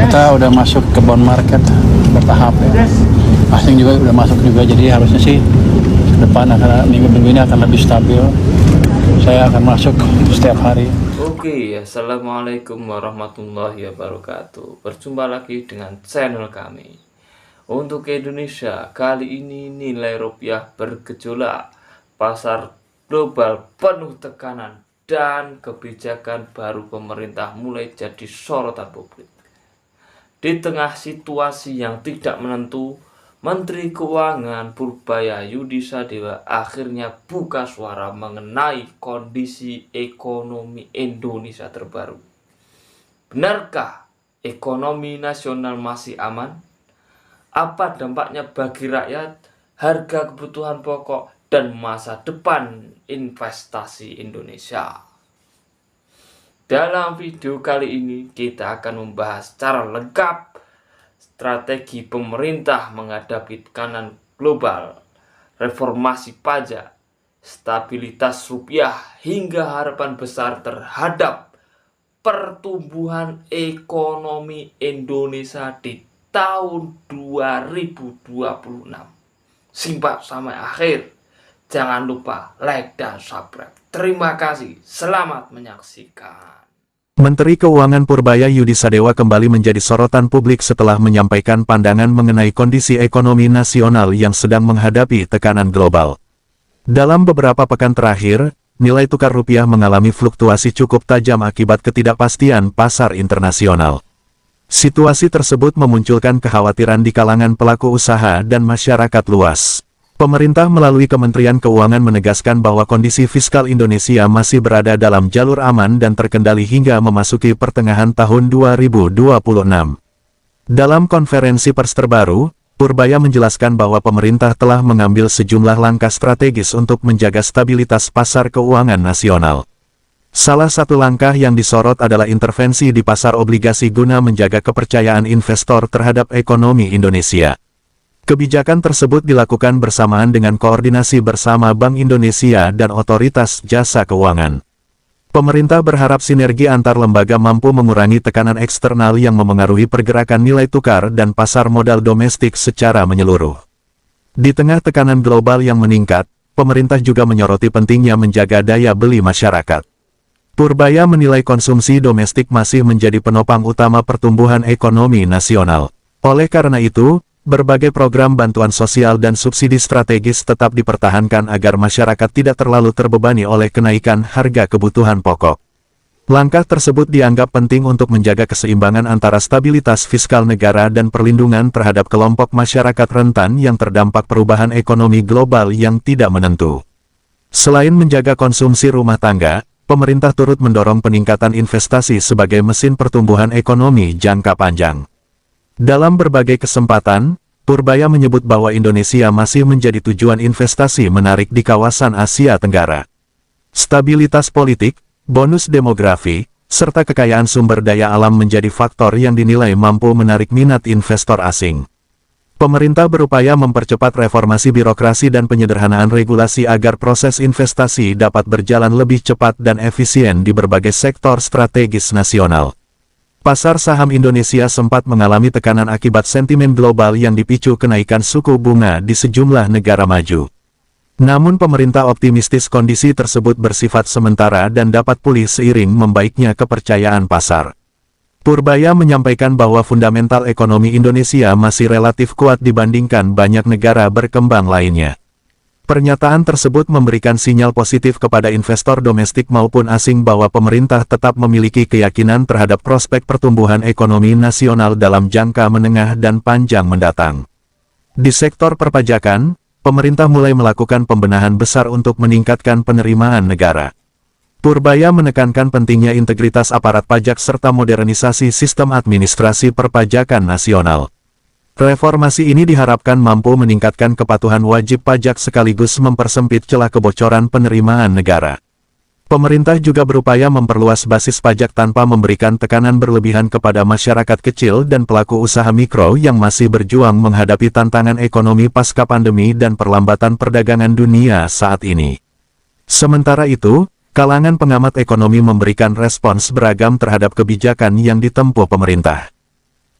Kita udah masuk ke bond market bertahap ya. Asing juga udah masuk juga, jadi harusnya sih ke depan akan minggu-minggu ini akan lebih stabil. Saya akan masuk setiap hari. Oke, assalamualaikum warahmatullahi wabarakatuh. Berjumpa lagi dengan channel kami. Untuk Indonesia, kali ini nilai rupiah bergejolak, pasar global penuh tekanan, dan kebijakan baru pemerintah mulai jadi sorotan publik. Di tengah situasi yang tidak menentu, Menteri Keuangan Purbaya Yudisadewa akhirnya buka suara mengenai kondisi ekonomi Indonesia terbaru. Benarkah ekonomi nasional masih aman? Apa dampaknya bagi rakyat, harga kebutuhan pokok, dan masa depan investasi Indonesia? Dalam video kali ini kita akan membahas secara lengkap strategi pemerintah menghadapi tekanan global, reformasi pajak, stabilitas rupiah, hingga harapan besar terhadap pertumbuhan ekonomi Indonesia di tahun 2026. Simak sampai akhir. Jangan lupa like dan subscribe. Terima kasih. Selamat menyaksikan. Menteri Keuangan Purbaya Yudisadewa kembali menjadi sorotan publik setelah menyampaikan pandangan mengenai kondisi ekonomi nasional yang sedang menghadapi tekanan global. Dalam beberapa pekan terakhir, nilai tukar rupiah mengalami fluktuasi cukup tajam akibat ketidakpastian pasar internasional. Situasi tersebut memunculkan kekhawatiran di kalangan pelaku usaha dan masyarakat luas. Pemerintah melalui Kementerian Keuangan menegaskan bahwa kondisi fiskal Indonesia masih berada dalam jalur aman dan terkendali hingga memasuki pertengahan tahun 2026. Dalam konferensi pers terbaru, Purbaya menjelaskan bahwa pemerintah telah mengambil sejumlah langkah strategis untuk menjaga stabilitas pasar keuangan nasional. Salah satu langkah yang disorot adalah intervensi di pasar obligasi guna menjaga kepercayaan investor terhadap ekonomi Indonesia. Kebijakan tersebut dilakukan bersamaan dengan koordinasi bersama Bank Indonesia dan Otoritas Jasa Keuangan. Pemerintah berharap sinergi antar lembaga mampu mengurangi tekanan eksternal yang memengaruhi pergerakan nilai tukar dan pasar modal domestik secara menyeluruh. Di tengah tekanan global yang meningkat, pemerintah juga menyoroti pentingnya menjaga daya beli masyarakat. Purbaya menilai konsumsi domestik masih menjadi penopang utama pertumbuhan ekonomi nasional. Oleh karena itu, berbagai program bantuan sosial dan subsidi strategis tetap dipertahankan agar masyarakat tidak terlalu terbebani oleh kenaikan harga kebutuhan pokok. Langkah tersebut dianggap penting untuk menjaga keseimbangan antara stabilitas fiskal negara dan perlindungan terhadap kelompok masyarakat rentan yang terdampak perubahan ekonomi global yang tidak menentu. Selain menjaga konsumsi rumah tangga, pemerintah turut mendorong peningkatan investasi sebagai mesin pertumbuhan ekonomi jangka panjang. Dalam berbagai kesempatan, Purbaya menyebut bahwa Indonesia masih menjadi tujuan investasi menarik di kawasan Asia Tenggara. Stabilitas politik, bonus demografi, serta kekayaan sumber daya alam menjadi faktor yang dinilai mampu menarik minat investor asing. Pemerintah berupaya mempercepat reformasi birokrasi dan penyederhanaan regulasi agar proses investasi dapat berjalan lebih cepat dan efisien di berbagai sektor strategis nasional. Pasar saham Indonesia sempat mengalami tekanan akibat sentimen global yang dipicu kenaikan suku bunga di sejumlah negara maju. Namun pemerintah optimistis kondisi tersebut bersifat sementara dan dapat pulih seiring membaiknya kepercayaan pasar. Purbaya menyampaikan bahwa fundamental ekonomi Indonesia masih relatif kuat dibandingkan banyak negara berkembang lainnya. Pernyataan tersebut memberikan sinyal positif kepada investor domestik maupun asing bahwa pemerintah tetap memiliki keyakinan terhadap prospek pertumbuhan ekonomi nasional dalam jangka menengah dan panjang mendatang. Di sektor perpajakan, pemerintah mulai melakukan pembenahan besar untuk meningkatkan penerimaan negara. Purbaya menekankan pentingnya integritas aparat pajak serta modernisasi sistem administrasi perpajakan nasional. Reformasi ini diharapkan mampu meningkatkan kepatuhan wajib pajak sekaligus mempersempit celah kebocoran penerimaan negara. Pemerintah juga berupaya memperluas basis pajak tanpa memberikan tekanan berlebihan kepada masyarakat kecil dan pelaku usaha mikro yang masih berjuang menghadapi tantangan ekonomi pasca pandemi dan perlambatan perdagangan dunia saat ini. Sementara itu, kalangan pengamat ekonomi memberikan respons beragam terhadap kebijakan yang ditempuh pemerintah.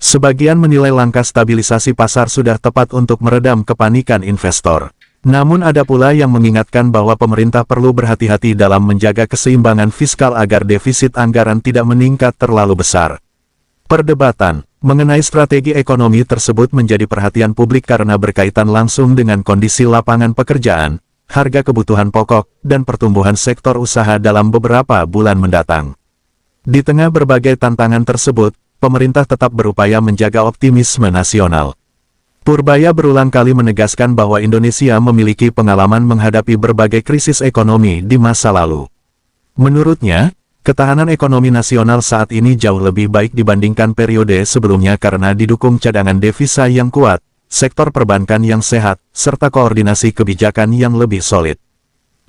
Sebagian menilai langkah stabilisasi pasar sudah tepat untuk meredam kepanikan investor. Namun ada pula yang mengingatkan bahwa pemerintah perlu berhati-hati dalam menjaga keseimbangan fiskal agar defisit anggaran tidak meningkat terlalu besar. Perdebatan mengenai strategi ekonomi tersebut menjadi perhatian publik karena berkaitan langsung dengan kondisi lapangan pekerjaan, harga kebutuhan pokok, dan pertumbuhan sektor usaha dalam beberapa bulan mendatang. Di tengah berbagai tantangan tersebut, pemerintah tetap berupaya menjaga optimisme nasional. Purbaya berulang kali menegaskan bahwa Indonesia memiliki pengalaman menghadapi berbagai krisis ekonomi di masa lalu. Menurutnya, ketahanan ekonomi nasional saat ini jauh lebih baik dibandingkan periode sebelumnya karena didukung cadangan devisa yang kuat, sektor perbankan yang sehat, serta koordinasi kebijakan yang lebih solid.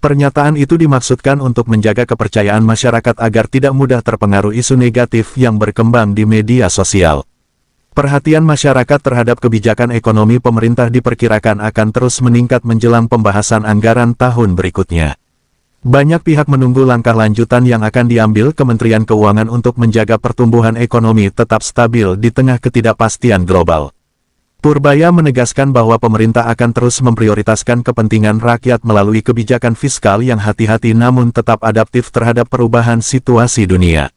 Pernyataan itu dimaksudkan untuk menjaga kepercayaan masyarakat agar tidak mudah terpengaruh isu negatif yang berkembang di media sosial. Perhatian masyarakat terhadap kebijakan ekonomi pemerintah diperkirakan akan terus meningkat menjelang pembahasan anggaran tahun berikutnya. Banyak pihak menunggu langkah lanjutan yang akan diambil Kementerian Keuangan untuk menjaga pertumbuhan ekonomi tetap stabil di tengah ketidakpastian global. Purbaya menegaskan bahwa pemerintah akan terus memprioritaskan kepentingan rakyat melalui kebijakan fiskal yang hati-hati namun tetap adaptif terhadap perubahan situasi dunia.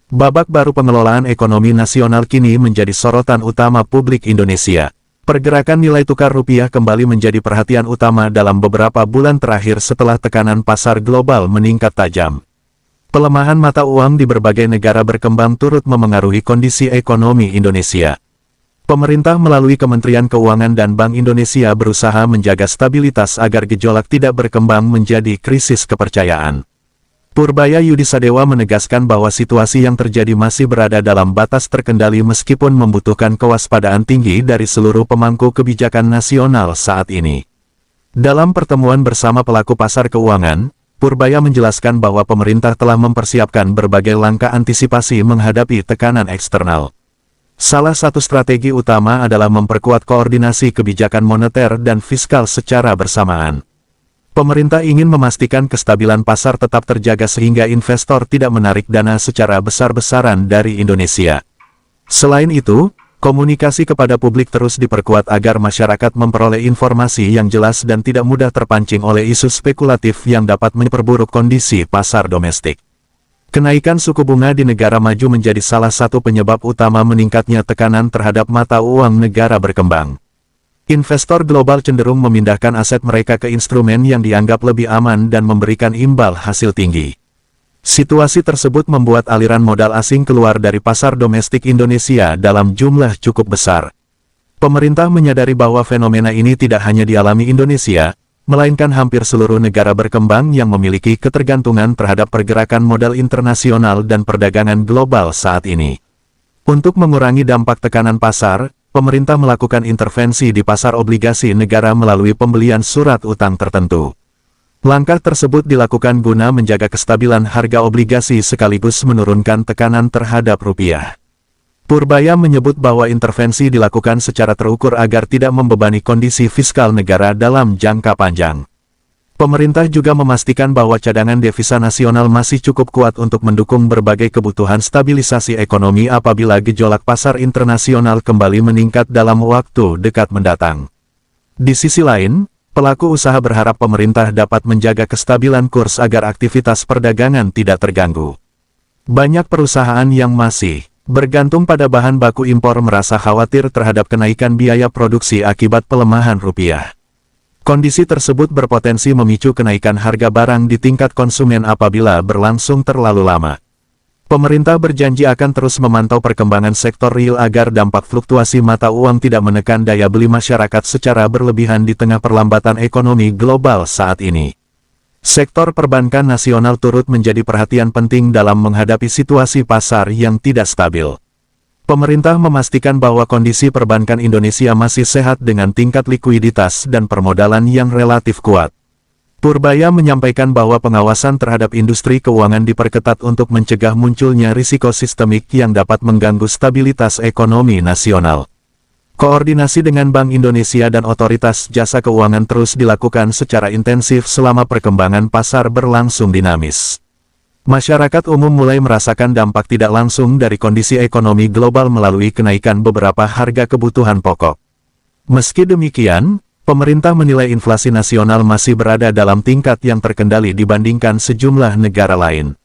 Babak baru pengelolaan ekonomi nasional kini menjadi sorotan utama publik Indonesia. Pergerakan nilai tukar rupiah kembali menjadi perhatian utama dalam beberapa bulan terakhir setelah tekanan pasar global meningkat tajam. Pelemahan mata uang di berbagai negara berkembang turut memengaruhi kondisi ekonomi Indonesia. Pemerintah melalui Kementerian Keuangan dan Bank Indonesia berusaha menjaga stabilitas agar gejolak tidak berkembang menjadi krisis kepercayaan. Purbaya Yudisadewa menegaskan bahwa situasi yang terjadi masih berada dalam batas terkendali meskipun membutuhkan kewaspadaan tinggi dari seluruh pemangku kebijakan nasional saat ini. Dalam pertemuan bersama pelaku pasar keuangan, Purbaya menjelaskan bahwa pemerintah telah mempersiapkan berbagai langkah antisipasi menghadapi tekanan eksternal. Salah satu strategi utama adalah memperkuat koordinasi kebijakan moneter dan fiskal secara bersamaan. Pemerintah ingin memastikan kestabilan pasar tetap terjaga sehingga investor tidak menarik dana secara besar-besaran dari Indonesia. Selain itu, komunikasi kepada publik terus diperkuat agar masyarakat memperoleh informasi yang jelas dan tidak mudah terpancing oleh isu spekulatif yang dapat memperburuk kondisi pasar domestik. Kenaikan suku bunga di negara maju menjadi salah satu penyebab utama meningkatnya tekanan terhadap mata uang negara berkembang. Investor global cenderung memindahkan aset mereka ke instrumen yang dianggap lebih aman dan memberikan imbal hasil tinggi. Situasi tersebut membuat aliran modal asing keluar dari pasar domestik Indonesia dalam jumlah cukup besar. Pemerintah menyadari bahwa fenomena ini tidak hanya dialami Indonesia, melainkan hampir seluruh negara berkembang yang memiliki ketergantungan terhadap pergerakan modal internasional dan perdagangan global saat ini. Untuk mengurangi dampak tekanan pasar, pemerintah melakukan intervensi di pasar obligasi negara melalui pembelian surat utang tertentu. Langkah tersebut dilakukan guna menjaga kestabilan harga obligasi sekaligus menurunkan tekanan terhadap rupiah. Purbaya menyebut bahwa intervensi dilakukan secara terukur agar tidak membebani kondisi fiskal negara dalam jangka panjang. Pemerintah juga memastikan bahwa cadangan devisa nasional masih cukup kuat untuk mendukung berbagai kebutuhan stabilisasi ekonomi apabila gejolak pasar internasional kembali meningkat dalam waktu dekat mendatang. Di sisi lain, pelaku usaha berharap pemerintah dapat menjaga kestabilan kurs agar aktivitas perdagangan tidak terganggu. Banyak perusahaan yang masih bergantung pada bahan baku impor merasa khawatir terhadap kenaikan biaya produksi akibat pelemahan rupiah. Kondisi tersebut berpotensi memicu kenaikan harga barang di tingkat konsumen apabila berlangsung terlalu lama. Pemerintah berjanji akan terus memantau perkembangan sektor real agar dampak fluktuasi mata uang tidak menekan daya beli masyarakat secara berlebihan di tengah perlambatan ekonomi global saat ini. Sektor perbankan nasional turut menjadi perhatian penting dalam menghadapi situasi pasar yang tidak stabil. Pemerintah memastikan bahwa kondisi perbankan Indonesia masih sehat dengan tingkat likuiditas dan permodalan yang relatif kuat. Purbaya menyampaikan bahwa pengawasan terhadap industri keuangan diperketat untuk mencegah munculnya risiko sistemik yang dapat mengganggu stabilitas ekonomi nasional. Koordinasi dengan Bank Indonesia dan otoritas jasa keuangan terus dilakukan secara intensif selama perkembangan pasar berlangsung dinamis. Masyarakat umum mulai merasakan dampak tidak langsung dari kondisi ekonomi global melalui kenaikan beberapa harga kebutuhan pokok. Meski demikian, pemerintah menilai inflasi nasional masih berada dalam tingkat yang terkendali dibandingkan sejumlah negara lain.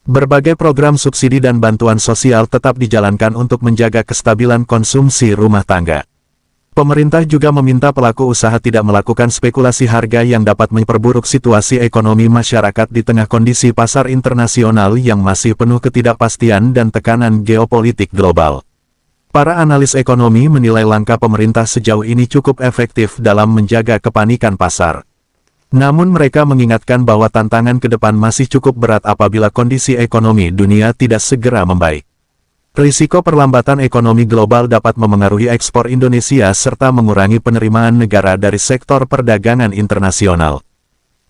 Berbagai program subsidi dan bantuan sosial tetap dijalankan untuk menjaga kestabilan konsumsi rumah tangga. Pemerintah juga meminta pelaku usaha tidak melakukan spekulasi harga yang dapat memperburuk situasi ekonomi masyarakat di tengah kondisi pasar internasional yang masih penuh ketidakpastian dan tekanan geopolitik global. Para analis ekonomi menilai langkah pemerintah sejauh ini cukup efektif dalam menjaga kepanikan pasar. Namun mereka mengingatkan bahwa tantangan ke depan masih cukup berat apabila kondisi ekonomi dunia tidak segera membaik. Risiko perlambatan ekonomi global dapat memengaruhi ekspor Indonesia serta mengurangi penerimaan negara dari sektor perdagangan internasional.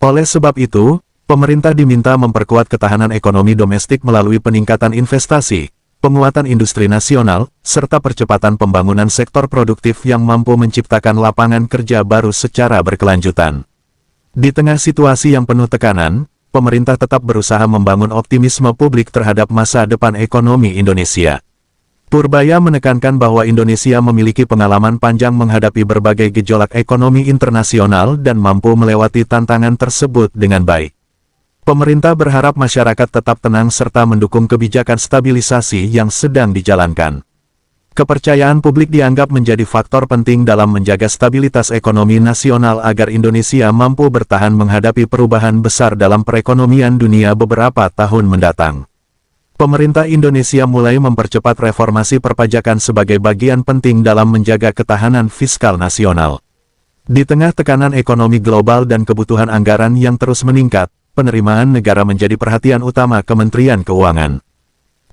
Oleh sebab itu, pemerintah diminta memperkuat ketahanan ekonomi domestik melalui peningkatan investasi, penguatan industri nasional, serta percepatan pembangunan sektor produktif yang mampu menciptakan lapangan kerja baru secara berkelanjutan. Di tengah situasi yang penuh tekanan, pemerintah tetap berusaha membangun optimisme publik terhadap masa depan ekonomi Indonesia. Purbaya menekankan bahwa Indonesia memiliki pengalaman panjang menghadapi berbagai gejolak ekonomi internasional dan mampu melewati tantangan tersebut dengan baik. Pemerintah berharap masyarakat tetap tenang serta mendukung kebijakan stabilisasi yang sedang dijalankan. Kepercayaan publik dianggap menjadi faktor penting dalam menjaga stabilitas ekonomi nasional agar Indonesia mampu bertahan menghadapi perubahan besar dalam perekonomian dunia beberapa tahun mendatang. Pemerintah Indonesia mulai mempercepat reformasi perpajakan sebagai bagian penting dalam menjaga ketahanan fiskal nasional. Di tengah tekanan ekonomi global dan kebutuhan anggaran yang terus meningkat, penerimaan negara menjadi perhatian utama Kementerian Keuangan.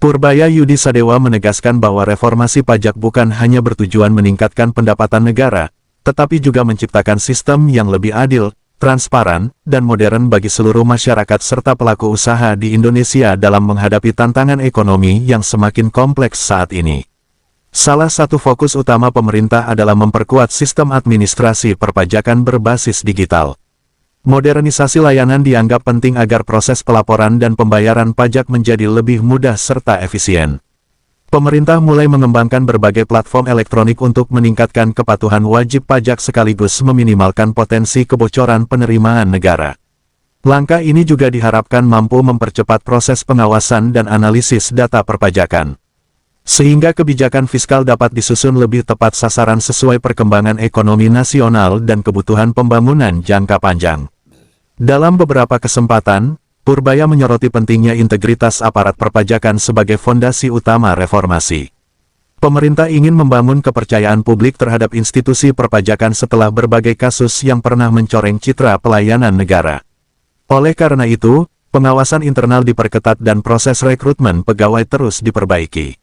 Purbaya Yudi Sadewa menegaskan bahwa reformasi pajak bukan hanya bertujuan meningkatkan pendapatan negara, tetapi juga menciptakan sistem yang lebih adil, transparan, dan modern bagi seluruh masyarakat serta pelaku usaha di Indonesia dalam menghadapi tantangan ekonomi yang semakin kompleks saat ini. Salah satu fokus utama pemerintah adalah memperkuat sistem administrasi perpajakan berbasis digital. Modernisasi layanan dianggap penting agar proses pelaporan dan pembayaran pajak menjadi lebih mudah serta efisien. Pemerintah mulai mengembangkan berbagai platform elektronik untuk meningkatkan kepatuhan wajib pajak sekaligus meminimalkan potensi kebocoran penerimaan negara. Langkah ini juga diharapkan mampu mempercepat proses pengawasan dan analisis data perpajakan, sehingga kebijakan fiskal dapat disusun lebih tepat sasaran sesuai perkembangan ekonomi nasional dan kebutuhan pembangunan jangka panjang. Dalam beberapa kesempatan, Purbaya menyoroti pentingnya integritas aparat perpajakan sebagai fondasi utama reformasi. Pemerintah ingin membangun kepercayaan publik terhadap institusi perpajakan setelah berbagai kasus yang pernah mencoreng citra pelayanan negara. Oleh karena itu, pengawasan internal diperketat dan proses rekrutmen pegawai terus diperbaiki.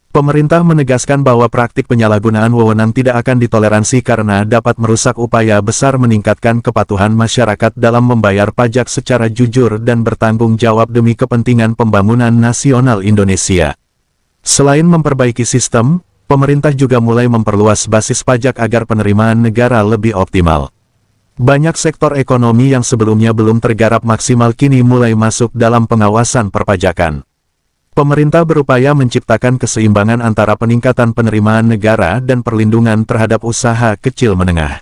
Pemerintah menegaskan bahwa praktik penyalahgunaan wewenang tidak akan ditoleransi karena dapat merusak upaya besar meningkatkan kepatuhan masyarakat dalam membayar pajak secara jujur dan bertanggung jawab demi kepentingan pembangunan nasional Indonesia. Selain memperbaiki sistem, pemerintah juga mulai memperluas basis pajak agar penerimaan negara lebih optimal. Banyak sektor ekonomi yang sebelumnya belum tergarap maksimal kini mulai masuk dalam pengawasan perpajakan. Pemerintah berupaya menciptakan keseimbangan antara peningkatan penerimaan negara dan perlindungan terhadap usaha kecil menengah.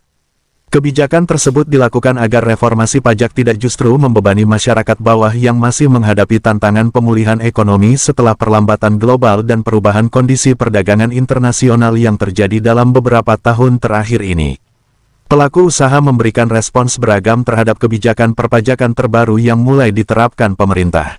Kebijakan tersebut dilakukan agar reformasi pajak tidak justru membebani masyarakat bawah yang masih menghadapi tantangan pemulihan ekonomi setelah perlambatan global dan perubahan kondisi perdagangan internasional yang terjadi dalam beberapa tahun terakhir ini. Pelaku usaha memberikan respons beragam terhadap kebijakan perpajakan terbaru yang mulai diterapkan pemerintah.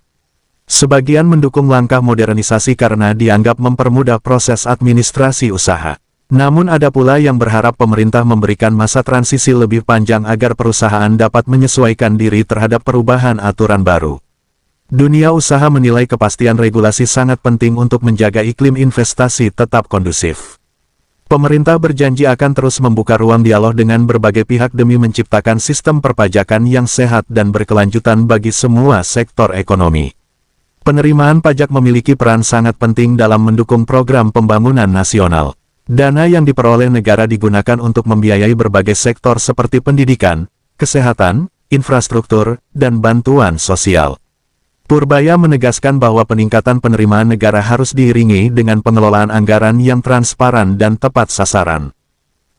Sebagian mendukung langkah modernisasi karena dianggap mempermudah proses administrasi usaha. Namun ada pula yang berharap pemerintah memberikan masa transisi lebih panjang agar perusahaan dapat menyesuaikan diri terhadap perubahan aturan baru. Dunia usaha menilai kepastian regulasi sangat penting untuk menjaga iklim investasi tetap kondusif. Pemerintah berjanji akan terus membuka ruang dialog dengan berbagai pihak demi menciptakan sistem perpajakan yang sehat dan berkelanjutan bagi semua sektor ekonomi. Penerimaan pajak memiliki peran sangat penting dalam mendukung program pembangunan nasional. Dana yang diperoleh negara digunakan untuk membiayai berbagai sektor seperti pendidikan, kesehatan, infrastruktur, dan bantuan sosial. Purbaya menegaskan bahwa peningkatan penerimaan negara harus diiringi dengan pengelolaan anggaran yang transparan dan tepat sasaran.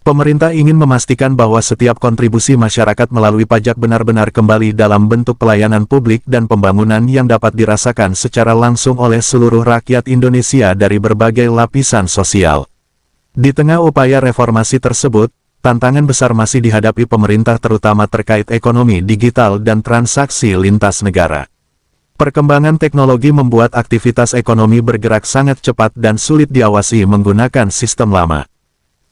Pemerintah ingin memastikan bahwa setiap kontribusi masyarakat melalui pajak benar-benar kembali dalam bentuk pelayanan publik dan pembangunan yang dapat dirasakan secara langsung oleh seluruh rakyat Indonesia dari berbagai lapisan sosial. Di tengah upaya reformasi tersebut, tantangan besar masih dihadapi pemerintah terutama terkait ekonomi digital dan transaksi lintas negara. Perkembangan teknologi membuat aktivitas ekonomi bergerak sangat cepat dan sulit diawasi menggunakan sistem lama.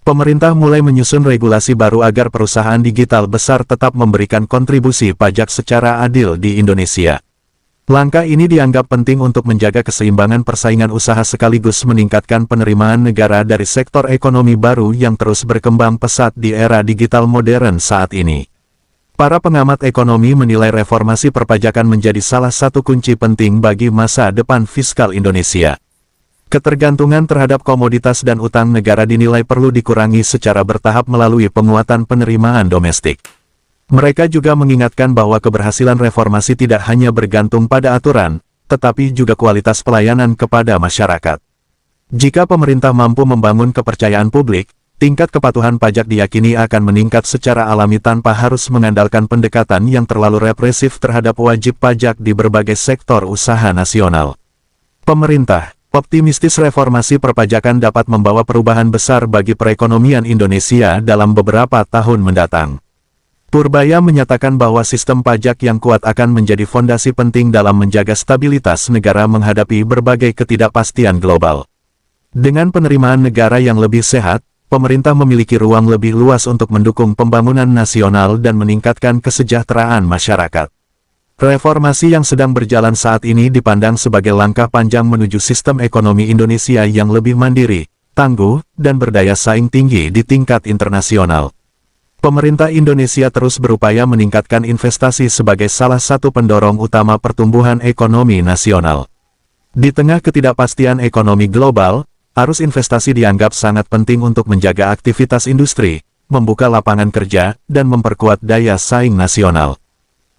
Pemerintah mulai menyusun regulasi baru agar perusahaan digital besar tetap memberikan kontribusi pajak secara adil di Indonesia. Langkah ini dianggap penting untuk menjaga keseimbangan persaingan usaha sekaligus meningkatkan penerimaan negara dari sektor ekonomi baru yang terus berkembang pesat di era digital modern saat ini. Para pengamat ekonomi menilai reformasi perpajakan menjadi salah satu kunci penting bagi masa depan fiskal Indonesia. Ketergantungan terhadap komoditas dan utang negara dinilai perlu dikurangi secara bertahap melalui penguatan penerimaan domestik. Mereka juga mengingatkan bahwa keberhasilan reformasi tidak hanya bergantung pada aturan, tetapi juga kualitas pelayanan kepada masyarakat. Jika pemerintah mampu membangun kepercayaan publik, tingkat kepatuhan pajak diyakini akan meningkat secara alami tanpa harus mengandalkan pendekatan yang terlalu represif terhadap wajib pajak di berbagai sektor usaha nasional. Pemerintah optimistis reformasi perpajakan dapat membawa perubahan besar bagi perekonomian Indonesia dalam beberapa tahun mendatang. Purbaya menyatakan bahwa sistem pajak yang kuat akan menjadi fondasi penting dalam menjaga stabilitas negara menghadapi berbagai ketidakpastian global. Dengan penerimaan negara yang lebih sehat, pemerintah memiliki ruang lebih luas untuk mendukung pembangunan nasional dan meningkatkan kesejahteraan masyarakat. Reformasi yang sedang berjalan saat ini dipandang sebagai langkah panjang menuju sistem ekonomi Indonesia yang lebih mandiri, tangguh, dan berdaya saing tinggi di tingkat internasional. Pemerintah Indonesia terus berupaya meningkatkan investasi sebagai salah satu pendorong utama pertumbuhan ekonomi nasional. Di tengah ketidakpastian ekonomi global, arus investasi dianggap sangat penting untuk menjaga aktivitas industri, membuka lapangan kerja, dan memperkuat daya saing nasional.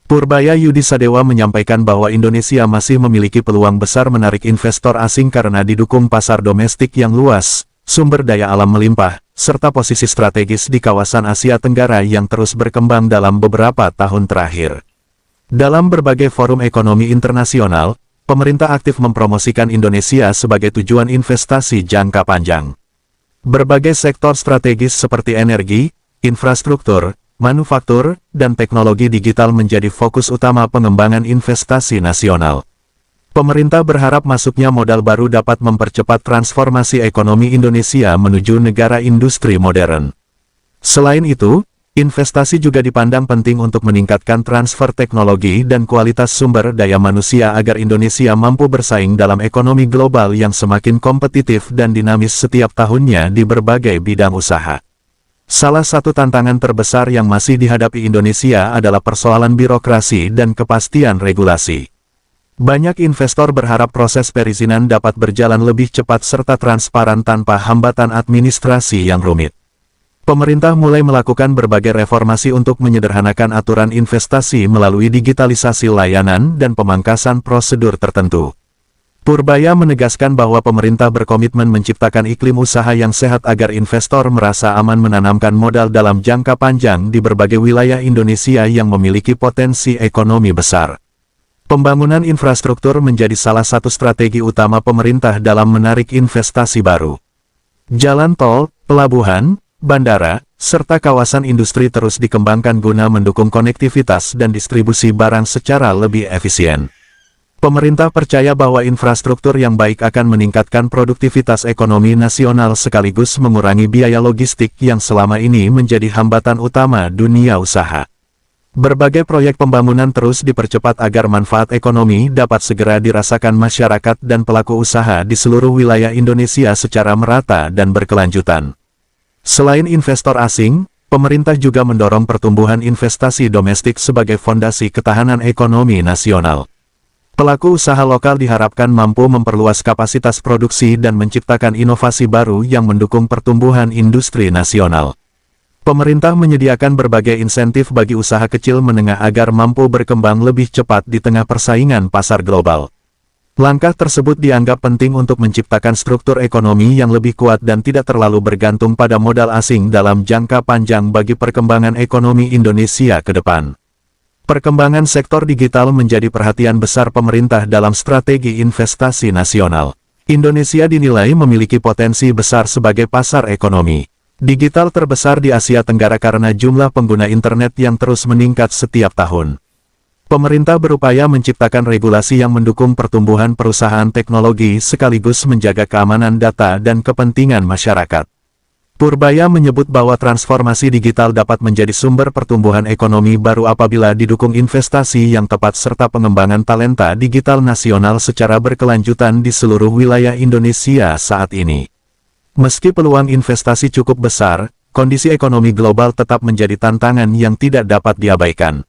Purbaya Yudisadewa menyampaikan bahwa Indonesia masih memiliki peluang besar menarik investor asing karena didukung pasar domestik yang luas, sumber daya alam melimpah, serta posisi strategis di kawasan Asia Tenggara yang terus berkembang dalam beberapa tahun terakhir. Dalam berbagai forum ekonomi internasional, pemerintah aktif mempromosikan Indonesia sebagai tujuan investasi jangka panjang. Berbagai sektor strategis seperti energi, infrastruktur, manufaktur, dan teknologi digital menjadi fokus utama pengembangan investasi nasional. Pemerintah berharap masuknya modal baru dapat mempercepat transformasi ekonomi Indonesia menuju negara industri modern. Selain itu, investasi juga dipandang penting untuk meningkatkan transfer teknologi dan kualitas sumber daya manusia agar Indonesia mampu bersaing dalam ekonomi global yang semakin kompetitif dan dinamis setiap tahunnya di berbagai bidang usaha. Salah satu tantangan terbesar yang masih dihadapi Indonesia adalah persoalan birokrasi dan kepastian regulasi. Banyak investor berharap proses perizinan dapat berjalan lebih cepat serta transparan tanpa hambatan administrasi yang rumit. Pemerintah mulai melakukan berbagai reformasi untuk menyederhanakan aturan investasi melalui digitalisasi layanan dan pemangkasan prosedur tertentu. Purbaya menegaskan bahwa pemerintah berkomitmen menciptakan iklim usaha yang sehat agar investor merasa aman menanamkan modal dalam jangka panjang di berbagai wilayah Indonesia yang memiliki potensi ekonomi besar. Pembangunan infrastruktur menjadi salah satu strategi utama pemerintah dalam menarik investasi baru. Jalan tol, pelabuhan, bandara, serta kawasan industri terus dikembangkan guna mendukung konektivitas dan distribusi barang secara lebih efisien. Pemerintah percaya bahwa infrastruktur yang baik akan meningkatkan produktivitas ekonomi nasional sekaligus mengurangi biaya logistik yang selama ini menjadi hambatan utama dunia usaha. Berbagai proyek pembangunan terus dipercepat agar manfaat ekonomi dapat segera dirasakan masyarakat dan pelaku usaha di seluruh wilayah Indonesia secara merata dan berkelanjutan. Selain investor asing, pemerintah juga mendorong pertumbuhan investasi domestik sebagai fondasi ketahanan ekonomi nasional. Pelaku usaha lokal diharapkan mampu memperluas kapasitas produksi dan menciptakan inovasi baru yang mendukung pertumbuhan industri nasional. Pemerintah menyediakan berbagai insentif bagi usaha kecil menengah agar mampu berkembang lebih cepat di tengah persaingan pasar global. Langkah tersebut dianggap penting untuk menciptakan struktur ekonomi yang lebih kuat dan tidak terlalu bergantung pada modal asing dalam jangka panjang bagi perkembangan ekonomi Indonesia ke depan. Perkembangan sektor digital menjadi perhatian besar pemerintah dalam strategi investasi nasional. Indonesia dinilai memiliki potensi besar sebagai pasar ekonomi digital terbesar di Asia Tenggara karena jumlah pengguna internet yang terus meningkat setiap tahun. Pemerintah berupaya menciptakan regulasi yang mendukung pertumbuhan perusahaan teknologi sekaligus menjaga keamanan data dan kepentingan masyarakat. Purbaya menyebut bahwa transformasi digital dapat menjadi sumber pertumbuhan ekonomi baru apabila didukung investasi yang tepat serta pengembangan talenta digital nasional secara berkelanjutan di seluruh wilayah Indonesia saat ini. Meski peluang investasi cukup besar, kondisi ekonomi global tetap menjadi tantangan yang tidak dapat diabaikan.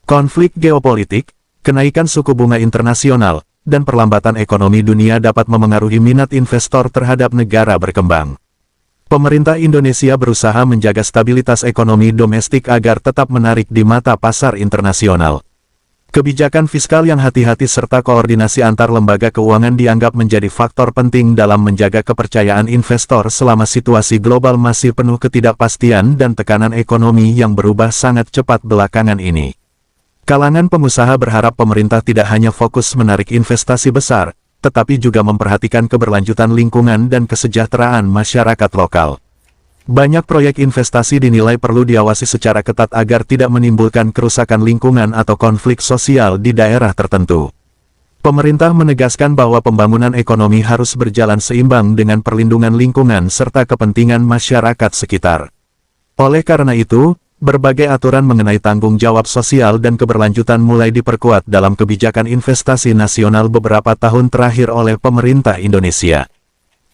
Konflik geopolitik, kenaikan suku bunga internasional, dan perlambatan ekonomi dunia dapat memengaruhi minat investor terhadap negara berkembang. Pemerintah Indonesia berusaha menjaga stabilitas ekonomi domestik agar tetap menarik di mata pasar internasional. Kebijakan fiskal yang hati-hati serta koordinasi antar lembaga keuangan dianggap menjadi faktor penting dalam menjaga kepercayaan investor selama situasi global masih penuh ketidakpastian dan tekanan ekonomi yang berubah sangat cepat belakangan ini. Kalangan pengusaha berharap pemerintah tidak hanya fokus menarik investasi besar, tetapi juga memperhatikan keberlanjutan lingkungan dan kesejahteraan masyarakat lokal. Banyak proyek investasi dinilai perlu diawasi secara ketat agar tidak menimbulkan kerusakan lingkungan atau konflik sosial di daerah tertentu. Pemerintah menegaskan bahwa pembangunan ekonomi harus berjalan seimbang dengan perlindungan lingkungan serta kepentingan masyarakat sekitar. Oleh karena itu, berbagai aturan mengenai tanggung jawab sosial dan keberlanjutan mulai diperkuat dalam kebijakan investasi nasional beberapa tahun terakhir oleh pemerintah Indonesia.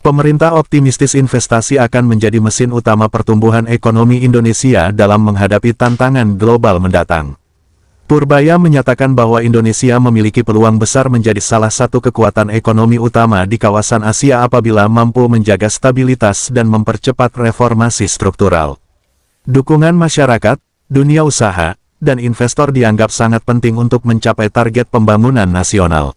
Pemerintah optimistis investasi akan menjadi mesin utama pertumbuhan ekonomi Indonesia dalam menghadapi tantangan global mendatang. Purbaya menyatakan bahwa Indonesia memiliki peluang besar menjadi salah satu kekuatan ekonomi utama di kawasan Asia apabila mampu menjaga stabilitas dan mempercepat reformasi struktural. Dukungan masyarakat, dunia usaha, dan investor dianggap sangat penting untuk mencapai target pembangunan nasional.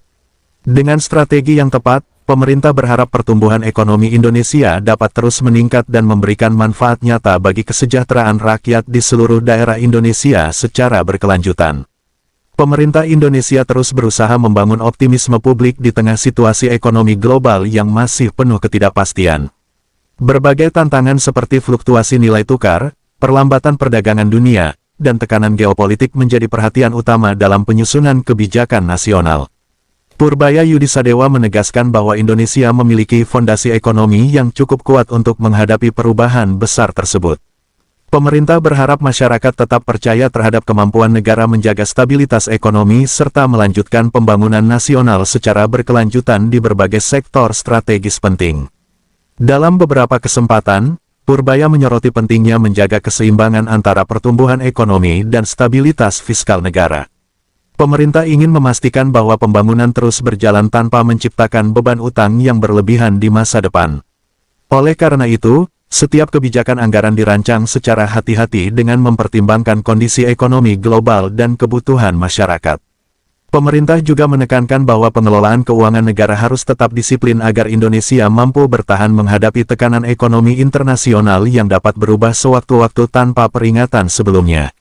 Dengan strategi yang tepat, pemerintah berharap pertumbuhan ekonomi Indonesia dapat terus meningkat dan memberikan manfaat nyata bagi kesejahteraan rakyat di seluruh daerah Indonesia secara berkelanjutan. Pemerintah Indonesia terus berusaha membangun optimisme publik di tengah situasi ekonomi global yang masih penuh ketidakpastian. Berbagai tantangan seperti fluktuasi nilai tukar, perlambatan perdagangan dunia, dan tekanan geopolitik menjadi perhatian utama dalam penyusunan kebijakan nasional. Purbaya Yudisadewa menegaskan bahwa Indonesia memiliki fondasi ekonomi yang cukup kuat untuk menghadapi perubahan besar tersebut. Pemerintah berharap masyarakat tetap percaya terhadap kemampuan negara menjaga stabilitas ekonomi serta melanjutkan pembangunan nasional secara berkelanjutan di berbagai sektor strategis penting. Dalam beberapa kesempatan, Purbaya menyoroti pentingnya menjaga keseimbangan antara pertumbuhan ekonomi dan stabilitas fiskal negara. Pemerintah ingin memastikan bahwa pembangunan terus berjalan tanpa menciptakan beban utang yang berlebihan di masa depan. Oleh karena itu, setiap kebijakan anggaran dirancang secara hati-hati dengan mempertimbangkan kondisi ekonomi global dan kebutuhan masyarakat. Pemerintah juga menekankan bahwa pengelolaan keuangan negara harus tetap disiplin agar Indonesia mampu bertahan menghadapi tekanan ekonomi internasional yang dapat berubah sewaktu-waktu tanpa peringatan sebelumnya.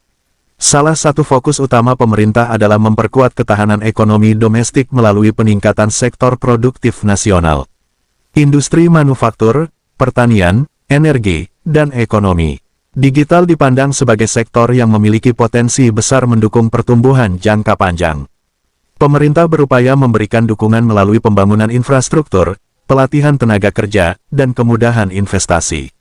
Salah satu fokus utama pemerintah adalah memperkuat ketahanan ekonomi domestik melalui peningkatan sektor produktif nasional. Industri manufaktur, pertanian, energi, dan ekonomi digital dipandang sebagai sektor yang memiliki potensi besar mendukung pertumbuhan jangka panjang. Pemerintah berupaya memberikan dukungan melalui pembangunan infrastruktur, pelatihan tenaga kerja, dan kemudahan investasi.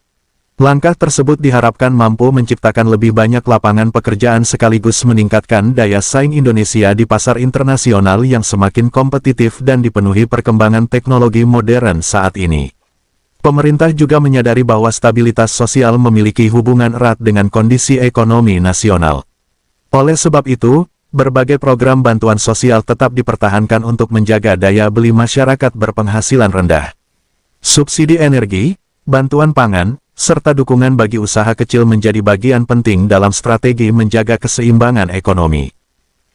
Langkah tersebut diharapkan mampu menciptakan lebih banyak lapangan pekerjaan sekaligus meningkatkan daya saing Indonesia di pasar internasional yang semakin kompetitif dan dipenuhi perkembangan teknologi modern saat ini. Pemerintah juga menyadari bahwa stabilitas sosial memiliki hubungan erat dengan kondisi ekonomi nasional. Oleh sebab itu, berbagai program bantuan sosial tetap dipertahankan untuk menjaga daya beli masyarakat berpenghasilan rendah. Subsidi energi, bantuan pangan, serta dukungan bagi usaha kecil menjadi bagian penting dalam strategi menjaga keseimbangan ekonomi.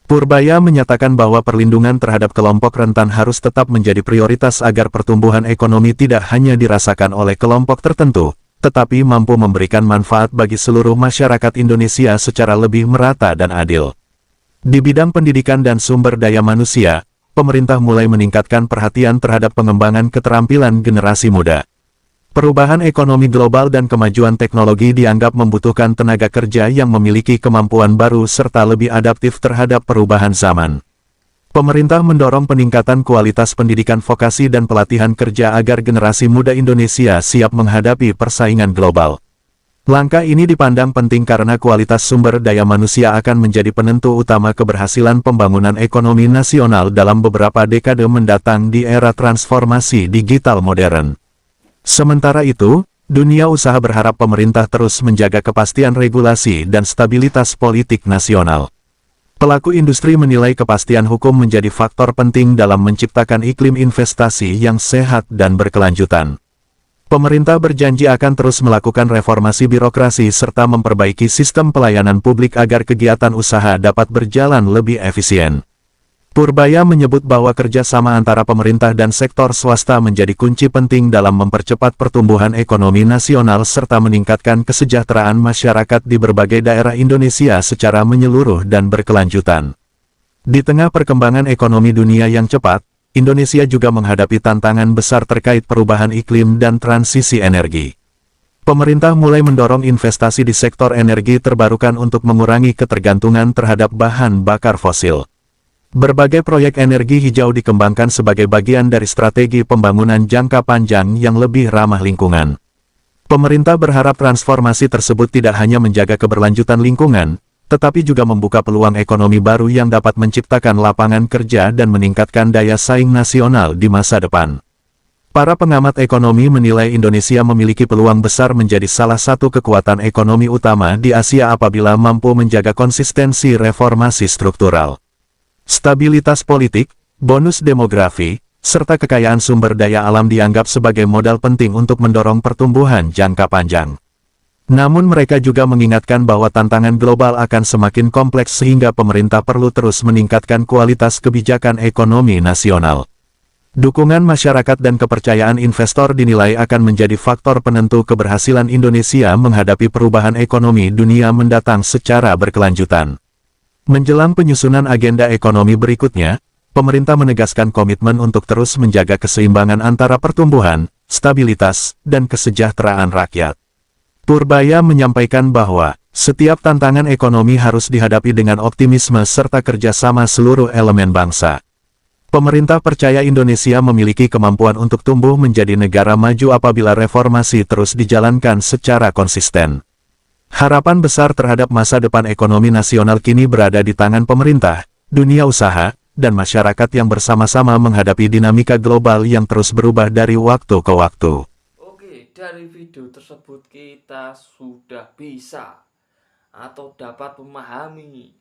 Purbaya menyatakan bahwa perlindungan terhadap kelompok rentan harus tetap menjadi prioritas agar pertumbuhan ekonomi tidak hanya dirasakan oleh kelompok tertentu, tetapi mampu memberikan manfaat bagi seluruh masyarakat Indonesia secara lebih merata dan adil. Di bidang pendidikan dan sumber daya manusia, pemerintah mulai meningkatkan perhatian terhadap pengembangan keterampilan generasi muda. Perubahan ekonomi global dan kemajuan teknologi dianggap membutuhkan tenaga kerja yang memiliki kemampuan baru serta lebih adaptif terhadap perubahan zaman. Pemerintah mendorong peningkatan kualitas pendidikan vokasi dan pelatihan kerja agar generasi muda Indonesia siap menghadapi persaingan global. Langkah ini dipandang penting karena kualitas sumber daya manusia akan menjadi penentu utama keberhasilan pembangunan ekonomi nasional dalam beberapa dekade mendatang di era transformasi digital modern. Sementara itu, dunia usaha berharap pemerintah terus menjaga kepastian regulasi dan stabilitas politik nasional. Pelaku industri menilai kepastian hukum menjadi faktor penting dalam menciptakan iklim investasi yang sehat dan berkelanjutan. Pemerintah berjanji akan terus melakukan reformasi birokrasi serta memperbaiki sistem pelayanan publik agar kegiatan usaha dapat berjalan lebih efisien. Purbaya menyebut bahwa kerjasama antara pemerintah dan sektor swasta menjadi kunci penting dalam mempercepat pertumbuhan ekonomi nasional serta meningkatkan kesejahteraan masyarakat di berbagai daerah Indonesia secara menyeluruh dan berkelanjutan. Di tengah perkembangan ekonomi dunia yang cepat, Indonesia juga menghadapi tantangan besar terkait perubahan iklim dan transisi energi. Pemerintah mulai mendorong investasi di sektor energi terbarukan untuk mengurangi ketergantungan terhadap bahan bakar fosil. Berbagai proyek energi hijau dikembangkan sebagai bagian dari strategi pembangunan jangka panjang yang lebih ramah lingkungan. Pemerintah berharap transformasi tersebut tidak hanya menjaga keberlanjutan lingkungan, tetapi juga membuka peluang ekonomi baru yang dapat menciptakan lapangan kerja dan meningkatkan daya saing nasional di masa depan. Para pengamat ekonomi menilai Indonesia memiliki peluang besar menjadi salah satu kekuatan ekonomi utama di Asia apabila mampu menjaga konsistensi reformasi struktural. Stabilitas politik, bonus demografi, serta kekayaan sumber daya alam dianggap sebagai modal penting untuk mendorong pertumbuhan jangka panjang. Namun mereka juga mengingatkan bahwa tantangan global akan semakin kompleks sehingga pemerintah perlu terus meningkatkan kualitas kebijakan ekonomi nasional. Dukungan masyarakat dan kepercayaan investor dinilai akan menjadi faktor penentu keberhasilan Indonesia menghadapi perubahan ekonomi dunia mendatang secara berkelanjutan. Menjelang penyusunan agenda ekonomi berikutnya, pemerintah menegaskan komitmen untuk terus menjaga keseimbangan antara pertumbuhan, stabilitas, dan kesejahteraan rakyat. Purbaya menyampaikan bahwa setiap tantangan ekonomi harus dihadapi dengan optimisme serta kerjasama seluruh elemen bangsa. Pemerintah percaya Indonesia memiliki kemampuan untuk tumbuh menjadi negara maju apabila reformasi terus dijalankan secara konsisten. Harapan besar terhadap masa depan ekonomi nasional kini berada di tangan pemerintah, dunia usaha, dan masyarakat yang bersama-sama menghadapi dinamika global yang terus berubah dari waktu ke waktu. Oke, dari video tersebut kita sudah bisa atau dapat memahami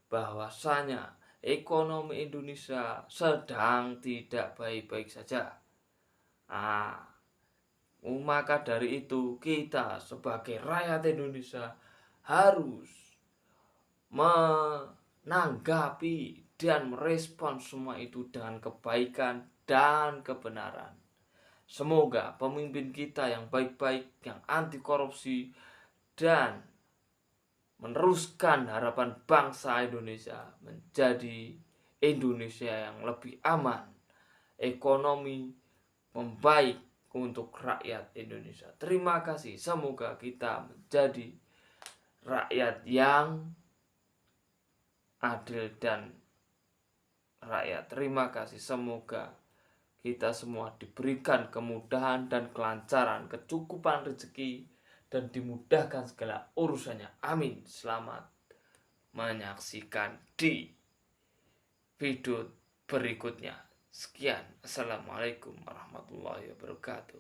bahwasanya ekonomi Indonesia sedang tidak baik-baik saja. Maka dari itu kita sebagai rakyat Indonesia harus menanggapi dan merespon semua itu dengan kebaikan dan kebenaran. Semoga pemimpin kita yang baik-baik, yang anti korupsi, dan meneruskan harapan bangsa Indonesia menjadi Indonesia yang lebih aman, ekonomi membaik untuk rakyat Indonesia. Terima kasih. Semoga kita menjadi rakyat yang adil dan rakyat. Terima kasih. Semoga kita semua diberikan kemudahan dan kelancaran, kecukupan rezeki, dan dimudahkan segala urusannya. Amin. Selamat menyaksikan di video berikutnya. Sekian. Assalamualaikum warahmatullahi wabarakatuh.